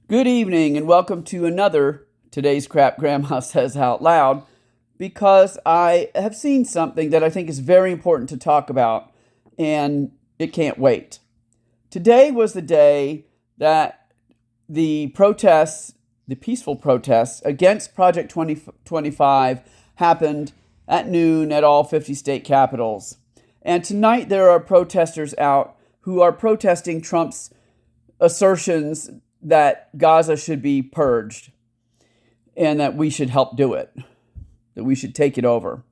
Good evening and welcome to another Today's Crap Grandma Says Out Loud, because I have seen something that I think is very important to talk about and it can't wait. Today was the day that the protests, the peaceful protests against Project 2025 happened at noon at all 50 state capitals. And tonight there are protesters out who are protesting Trump's assertions that Gaza should be purged and that we should help do it, that we should take it over.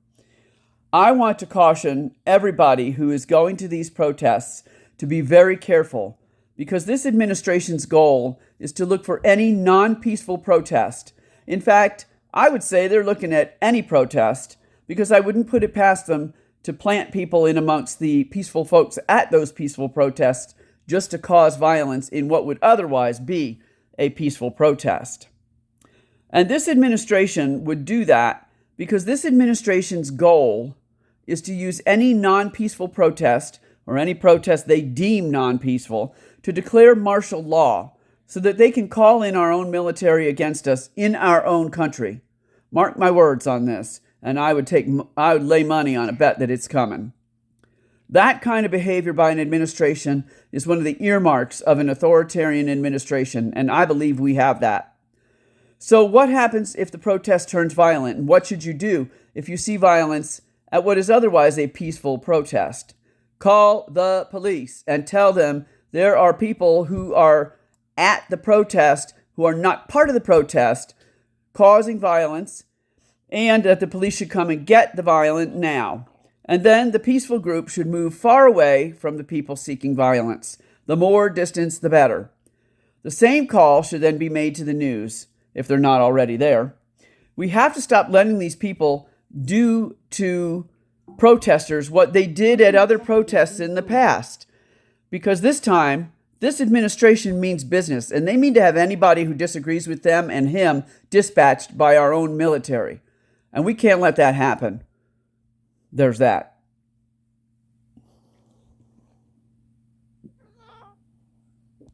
I want to caution everybody who is going to these protests to be very careful, because this administration's goal is to look for any non-peaceful protest. In fact, I would say they're looking at any protest, because I wouldn't put it past them to plant people in amongst the peaceful folks at those peaceful protests just to cause violence in what would otherwise be a peaceful protest. And this administration would do that because this administration's goal is to use any non-peaceful protest, or any protest they deem non-peaceful, to declare martial law so that they can call in our own military against us in our own country. Mark my words on this, and I would lay money on a bet that it's coming. That kind of behavior by an administration is one of the earmarks of an authoritarian administration, and I believe we have that. So what happens if the protest turns violent, and what should you do if you see violence at what is otherwise a peaceful protest? Call the police and tell them there are people who are at the protest who are not part of the protest causing violence, and that the police should come and get the violent now. And then the peaceful group should move far away from the people seeking violence. The more distance, the better. The same call should then be made to the news, if they're not already there. We have to stop letting these people do to protesters what they did at other protests in the past. Because this time, this administration means business, and they mean to have anybody who disagrees with them and him dispatched by our own military. And we can't let that happen. There's that.